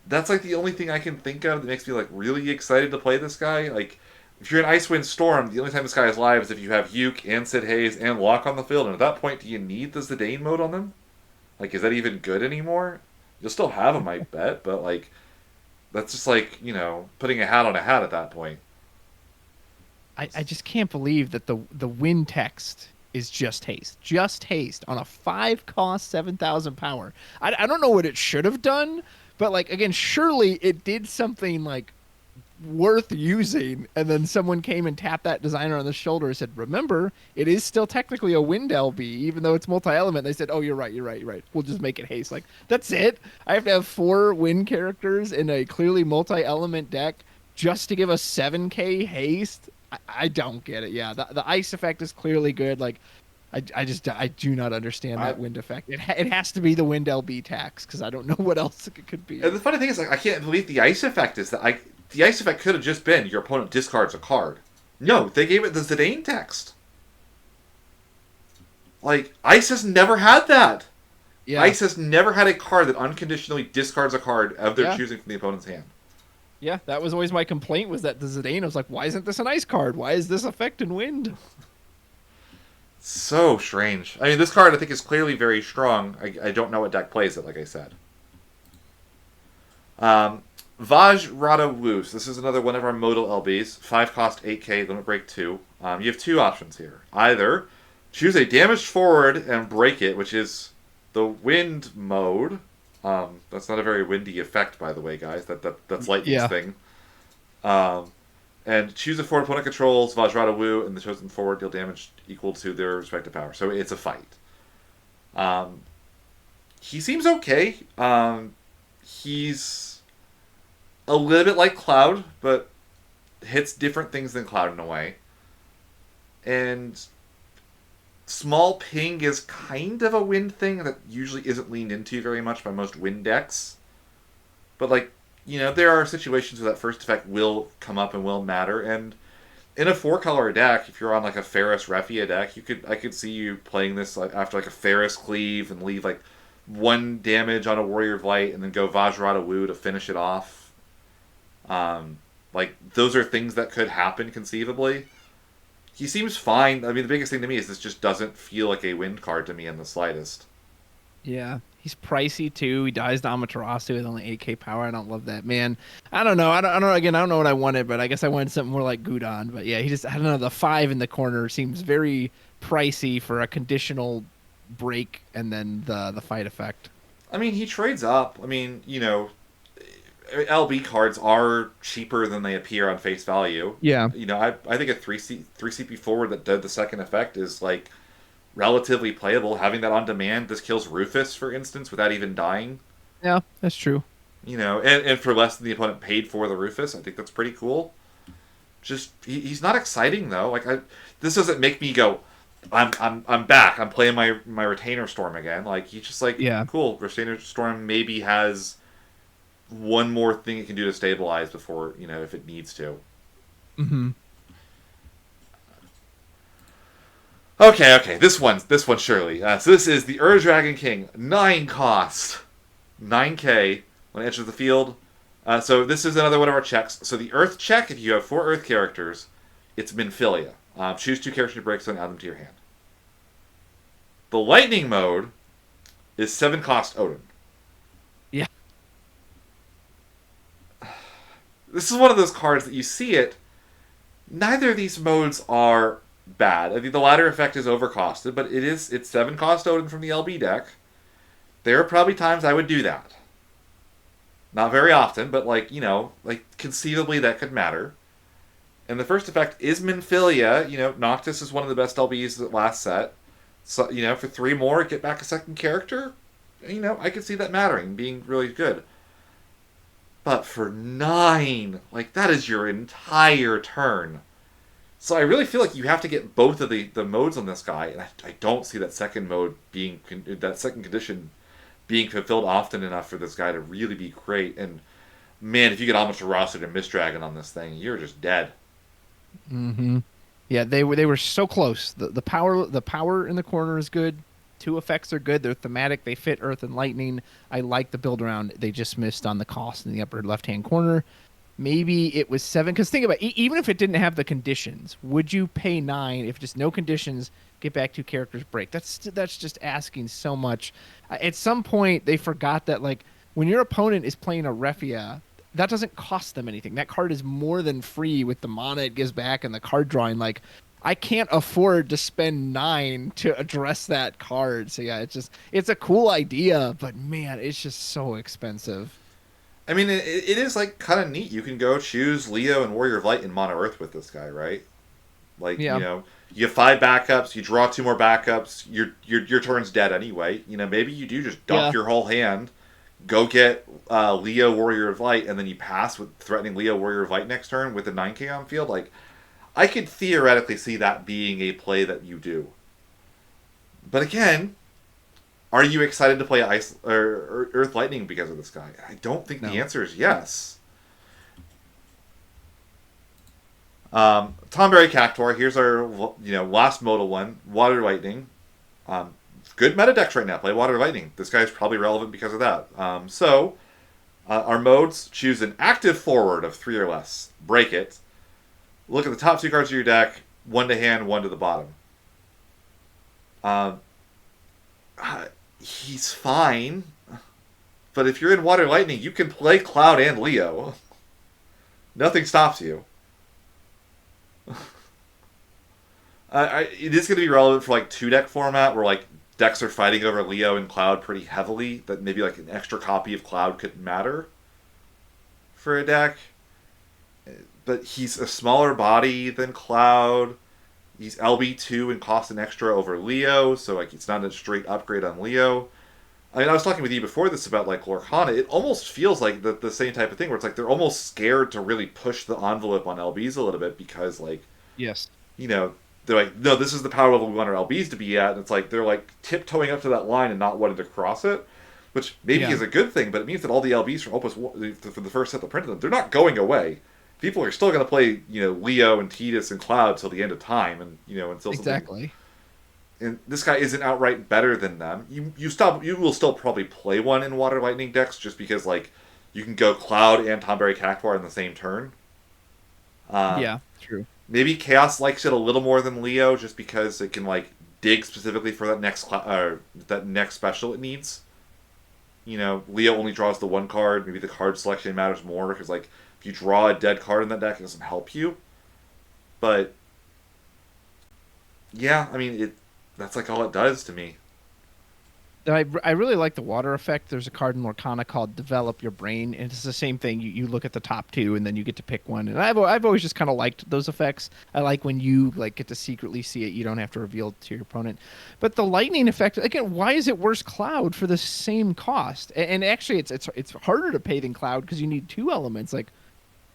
That's like the only thing I can think of that makes me like really excited to play this guy. Like, if you're in Icewind Storm, the only time this guy is live is if you have Uke and Sid Haze and Locke on the field. And at that point, do you need the Zidane mode on them? Like, is that even good anymore? You'll still have him, I bet, but like, that's just like, putting a hat on a hat at that point. I just can't believe that the win text is just haste. Just haste on a 5 cost 7,000 power. I don't know what it should have done, but like again, surely it did something like worth using, and then someone came and tapped that designer on the shoulder and said, remember, it is still technically a wind LB, even though it's multi-element. They said, oh, you're right. We'll just make it haste. Like, that's it? I have to have 4 wind characters in a clearly multi-element deck just to give us 7k haste? I don't get it. Yeah, the ice effect is clearly good. Like, I do not understand I, that wind effect. It has to be the wind LB tax, because I don't know what else it could be. and the funny thing is, like, I can't believe the ice effect is that the ice effect could have just been your opponent discards a card. No, they gave it the Zidane text. Like, Ice has never had that. Yeah. Ice has never had a card that unconditionally discards a card of their Yeah. choosing from the opponent's hand. Yeah, that was always my complaint, was that the Zidane, I was like, why isn't this an ice card? Why is this effect in wind? So strange. I mean, this card I think is clearly very strong. I don't know what deck plays it, like I said. Vajra Wu. So this is another one of our modal LBs. 5 cost 8k, limit break 2. You have 2 options here. Either choose a damaged forward and break it, which is the wind mode. That's not a very windy effect, by the way, guys. That's Lightning's thing. And choose a forward opponent controls Vajra Wu, and the chosen forward deal damage equal to their respective power. So it's a fight. He seems okay. He's a little bit like Cloud, but hits different things than Cloud in a way. And small ping is kind of a wind thing that usually isn't leaned into very much by most wind decks. But like, there are situations where that first effect will come up and will matter. And in a 4-color deck, if you're on like a Ferris Refia deck, I could see you playing this like after like a Ferris Cleave and leave like 1 damage on a Warrior of Light and then go Vajra Wu to finish it off. Like, those are things that could happen conceivably. He seems fine. I mean, the biggest thing to me is this just doesn't feel like a wind card to me in the slightest. Yeah, he's pricey too. He dies to Amaterasu with only 8k power. I don't love that, man. I don't know. I don't know. Again, I don't know what I wanted, but I guess I wanted something more like Gudon. But yeah, I don't know. The 5 in the corner seems very pricey for a conditional break and then the fight effect. I mean, he trades up. I mean, LB cards are cheaper than they appear on face value. Yeah. I think a 3 CP forward that did the second effect is like relatively playable. Having that on demand, this kills Rufus, for instance, without even dying. Yeah, that's true. And for less than the opponent paid for the Rufus, I think that's pretty cool. Just he's not exciting though. This doesn't make me go, I'm back. I'm playing my Retainer Storm again. Like he's just like Yeah. cool. Retainer Storm maybe has one more thing it can do to stabilize before if it needs to. Mm-hmm. Okay. This one surely. So this is the Dragon King 9 cost, 9K when it enters the field. So this is another one of our checks. So the Earth check, if you have 4 Earth characters, it's Minfilia. Choose 2 characters to break something, add them to your hand. The Lightning mode is 7 cost Odin. Yeah. This is one of those cards that you see it. Neither of these modes are bad. I think the latter effect is overcosted, but it's 7 cost Odin from the LB deck. There are probably times I would do that. Not very often, but conceivably that could matter. And the first effect is Minfilia. Noctis is one of the best LBs that last set. So, for 3 more, get back a second character. I could see that mattering, being really good. But for 9, that is your entire turn. So I really feel like you have to get both of the modes on this guy, and I don't see that second condition being fulfilled often enough for this guy to really be great. And man, if you get almost a roster to Mistdragon on this thing, you're just dead. Mm-hmm. Yeah, they were so close. The power in the corner is good. 2 effects are good. They're thematic. They fit Earth and Lightning. I like the build around. They just missed on the cost in the upper left hand corner. Maybe it was 7. Because think about it, even if it didn't have the conditions, would you pay 9 if just no conditions? Get back 2 characters, break. That's just asking so much. At some point, they forgot that when your opponent is playing a Refia, that doesn't cost them anything. That card is more than free with the mana it gives back and the card drawing. I can't afford to spend 9 to address that card. So yeah, it's a cool idea, but man, it's just so expensive. I mean, it is kind of neat. You can go choose Leo and Warrior of Light in Mono Earth with this guy, right? Yeah. You have 5 backups. You draw 2 more backups. Your turn's dead anyway. Maybe you do just dump your whole hand, go get Leo Warrior of Light, and then you pass with threatening Leo Warrior of Light next turn with a 9K on field. I could theoretically see that being a play that you do. But again, are you excited to play Ice or Earth Lightning because of this guy? I don't think the answer is yes. Tomberry Cactuar. Here's our last modal one. Water Lightning. Good meta decks right now. Play Water Lightning. This guy's probably relevant because of that. Our modes: choose an active forward of 3 or less. Break it. Look at the top 2 cards of your deck. 1 to hand, 1 to the bottom. He's fine. But if you're in Water Lightning, you can play Cloud and Leo. Nothing stops you. It is going to be relevant for 2-deck format where decks are fighting over Leo and Cloud pretty heavily. That maybe an extra copy of Cloud could matter for a deck. But he's a smaller body than Cloud. He's LB2 and costs an extra over Leo, so it's not a straight upgrade on Leo. I mean, I was talking with you before this about Lorcana. It almost feels like the same type of thing where it's they're almost scared to really push the envelope on LBs a little bit because Yes. They're no, this is the power level we want our LBs to be at. And it's they're tiptoeing up to that line and not wanting to cross it, which maybe is a good thing, but it means that all the LBs from Opus for the first set that printed them, they're not going away. People are still going to play, Leo and Tidus and Cloud till the end of time, and until Exactly. And this guy isn't outright better than them. You will still probably play one in Water Lightning decks just because you can go Cloud and Tomberry Cactuar in the same turn. Yeah, true. Maybe Chaos likes it a little more than Leo just because it can dig specifically for that next special it needs. Leo only draws the 1 card. Maybe the card selection matters more because if you draw a dead card in that deck, it doesn't help you. But yeah, I mean that's all it does to me. I really like the water effect. There's a card in Lorcana called Develop Your Brain, and it's the same thing. You look at the top two, and then you get to pick one. And I've always just kind of liked those effects. I like when you like get to secretly see it. You don't have to reveal it to your opponent. But the lightning effect again, why is it worse Cloud for the same cost? And actually, it's harder to pay than Cloud because you need two elements. Like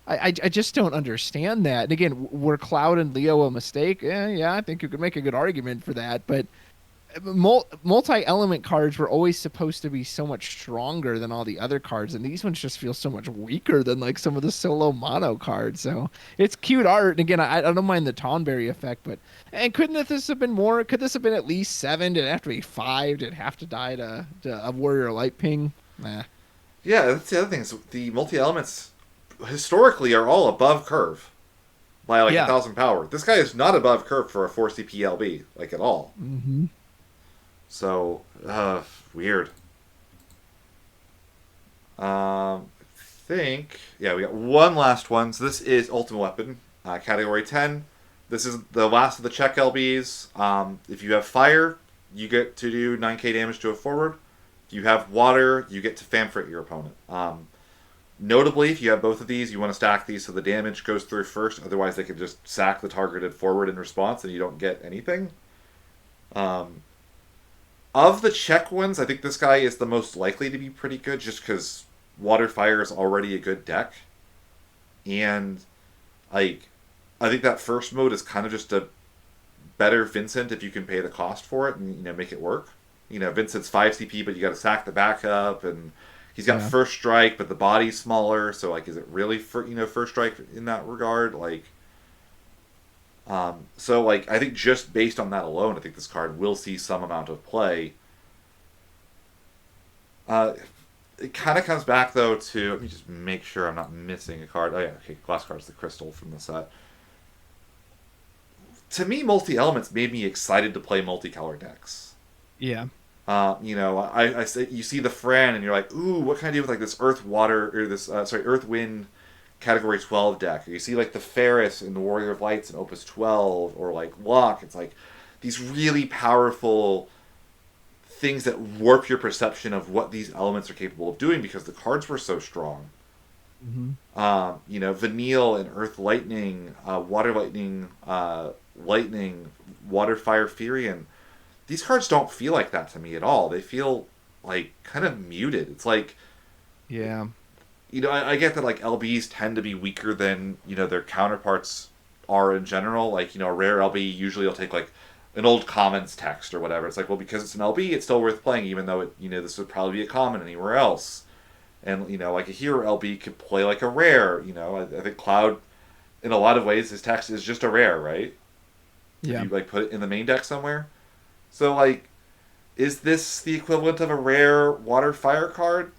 I just don't understand that. And again, were Cloud and Leo a mistake? Yeah, I think you could make a good argument for that, but multi-element cards were always supposed to be so much stronger than all the other cards, and these ones just feel so much weaker than like some of the solo mono cards. So it's cute art, and again, I don't mind the Tonberry effect, but and couldn't this have been more? Could this have been at least 7? Did it have to be 5? Did it have to die to a Warrior Light Ping? Nah. Yeah, that's the other thing. Is the multi elements historically are all above curve by like a Yeah. thousand power. This guy is not above curve for a 4 CP LB like at all. Mm-hmm. So weird. I think yeah, we got one last one. So this is Ultimate Weapon, category 10. This is the last of the check LBs. If you have fire, you get to do 9k damage to a forward. If you have water, you get to fanfrit your opponent. Notably, if you have both of these, you want to stack these so the damage goes through first. Otherwise, they can just sack the targeted forward in response, and you don't get anything. Of the check ones, I think this guy is the most likely to be pretty good, just because water fire is already a good deck, and like I think that first mode is kind of just a better Vincent if you can pay the cost for it and make it work. Vincent's 5 CP, but you got to sack the backup, and he's got Yeah. first strike, but the body's smaller. So like, is it really first strike in that regard? Like, so like I think just based on that alone, I think this card will see some amount of play. Uh, it kind of comes back though to let me just make sure I'm not missing a card. Oh yeah, okay, last card's the crystal from the set. To me, multi elements made me excited to play multicolor decks. Yeah. I say you see the Fran and you're like, ooh, what can I do with like this Earth Water or this Earth Wind category 12 deck? Or you see like the Ferris and the Warrior of Lights in Opus 12, or like Locke. It's like these really powerful things that warp your perception of what these elements are capable of doing because the cards were so strong. Mm-hmm. Vanille and Earth Lightning, Water Lightning, Lightning, Water Fire Furion. These cards don't feel like that to me at all. They feel like kind of muted. It's like, Yeah. I get that like LBs tend to be weaker than their counterparts are in general. Like a rare LB usually will take like an old commons text or whatever. It's like, well, because it's an LB, it's still worth playing, even though this would probably be a common anywhere else. And like a hero LB could play like a rare. I think Cloud, in a lot of ways, his text is just a rare, right? If Yeah. you like put it in the main deck somewhere. So like, is this the equivalent of a rare water fire card?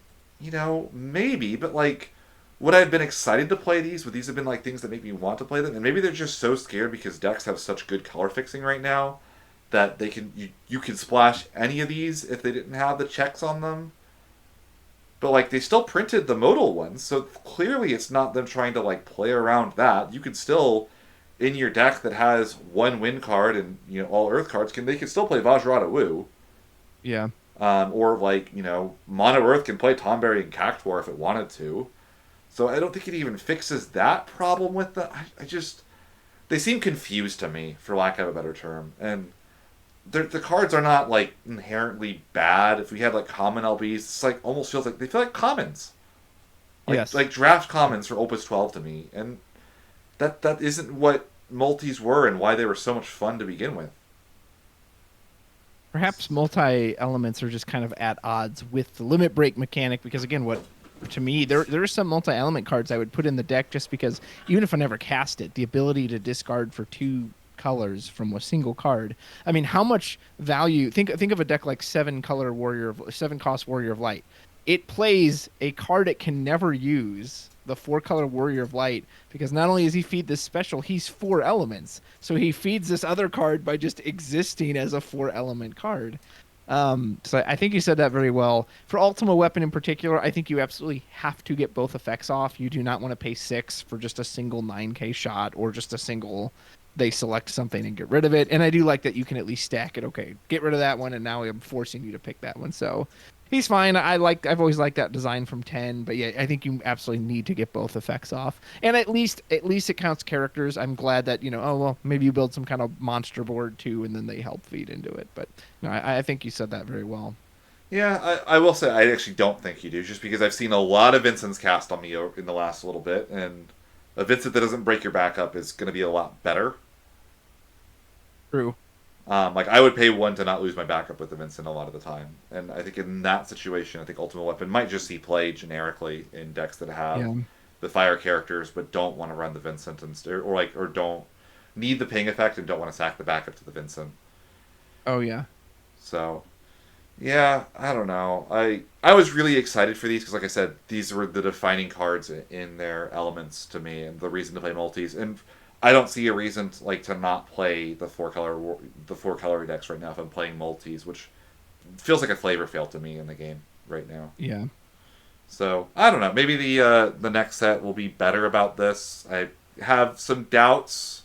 Maybe, but like, would I have been excited to play these? Would these have been like things that make me want to play them? And maybe they're just so scared because decks have such good color fixing right now that they can you could splash any of these if they didn't have the checks on them. But like they still printed the modal ones, so clearly it's not them trying to like play around that. You could still in your deck that has one win card and all earth cards they can still play Vajra Wu. Yeah. Or like Mono Earth can play Tomberry and Cactuar if it wanted to. So I don't think it even fixes that problem with the. I just they seem confused to me, for lack of a better term, and the cards are not like inherently bad. If we had like common LBs, it's like almost feels like they feel like commons, Yes. like draft commons for Opus 12 to me, and that isn't what multis were and why they were so much fun to begin with. Perhaps multi-elements are just kind of at odds with the limit break mechanic because again, what to me there are some multi-element cards I would put in the deck just because even if I never cast it, the ability to discard for 2 colors from a single card. I mean, how much value? Think of a deck like 7 cost Warrior of Light. It plays a card it can never use, the 4-color Warrior of Light, because not only does he feed this special, he's 4 elements. So he feeds this other card by just existing as a 4-element card. So I think you said that very well. For Ultima Weapon in particular, I think you absolutely have to get both effects off. You do not want to pay 6 for just a single 9k shot or just a single they select something and get rid of it. And I do like that you can at least stack it. Okay, get rid of that one, and now I'm forcing you to pick that one. So he's fine. I've always liked that design from 10, but yeah, I think you absolutely need to get both effects off. And at least it counts characters. I'm glad that, oh well, maybe you build some kind of monster board too, and then they help feed into it. But no, I think you said that very well. Yeah, I will say I actually don't think you do, just because I've seen a lot of Vincents cast on me in the last little bit, and a Vincent that doesn't break your back up is going to be a lot better. True. Like I would pay one to not lose my backup with the Vincent a lot of the time, and I think in that situation, I think Ultimate Weapon might just see play generically in decks that have Yeah. the fire characters but don't want to run the Vincent or don't need the ping effect and don't want to sack the backup to the Vincent. Oh yeah. So yeah, I don't know. I was really excited for these because, like I said, these were the defining cards in their elements to me, and the reason to play multis. And I don't see a reason to not play the 4 color decks right now if I'm playing multis, which feels like a flavor fail to me in the game right now. Yeah. So I don't know. Maybe the next set will be better about this. I have some doubts,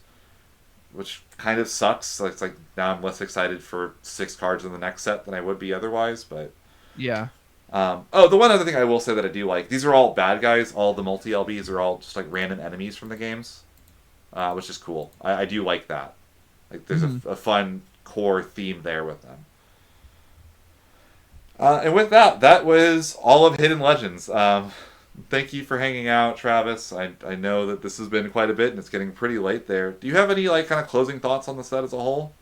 which kind of sucks. So it's like now I'm less excited for 6 cards in the next set than I would be otherwise. But Yeah. oh, the one other thing I will say that I do like, these are all bad guys. All the multi LBs are all just like random enemies from the games, which is cool. I do like that. Like there's a fun core theme there with them. And with that, that was all of Hidden Legends. Thank you for hanging out, Travis. I know that this has been quite a bit, and it's getting pretty late there. Do you have any like kind of closing thoughts on the set as a whole?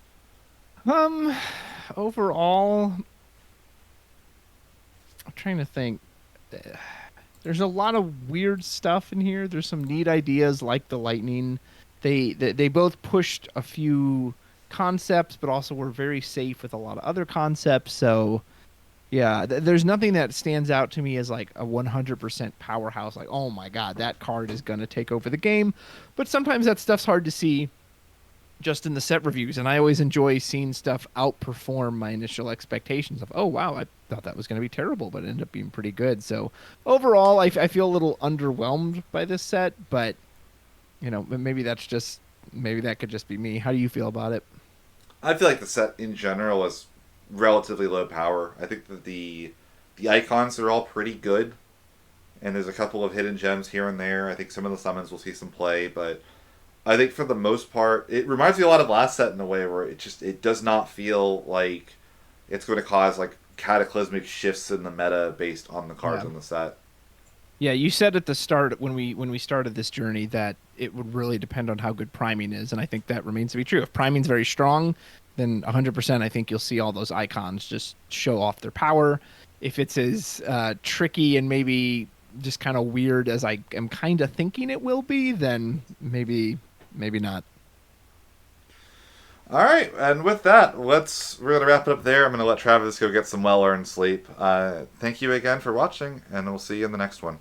Um, Overall, I'm trying to think. There's a lot of weird stuff in here. There's some neat ideas like the lightning. They both pushed a few concepts, but also were very safe with a lot of other concepts. So yeah, there's nothing that stands out to me as like a 100% powerhouse. Like, oh my god, that card is gonna take over the game. But sometimes that stuff's hard to see just in the set reviews, and I always enjoy seeing stuff outperform my initial expectations of, oh wow, I thought that was going to be terrible, but it ended up being pretty good. So overall, I feel a little underwhelmed by this set, but maybe that could just be me. How do you feel about it? I feel like the set in general is relatively low power. I think that the icons are all pretty good, and there's a couple of hidden gems here and there. I think some of the summons will see some play, but I think for the most part, it reminds me a lot of last set in a way where it does not feel like it's going to cause like cataclysmic shifts in the meta based on the cards Yeah. in the set. Yeah, you said at the start when we started this journey that it would really depend on how good priming is, and I think that remains to be true. If priming's very strong, then 100% I think you'll see all those icons just show off their power. If it's as tricky and maybe just kind of weird as I am kind of thinking it will be, then maybe not. All right, and with that, we're gonna wrap it up there. I'm gonna let Travis go get some well-earned sleep. Thank you again for watching, and we'll see you in the next one.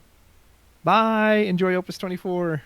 Bye. Enjoy Opus 24.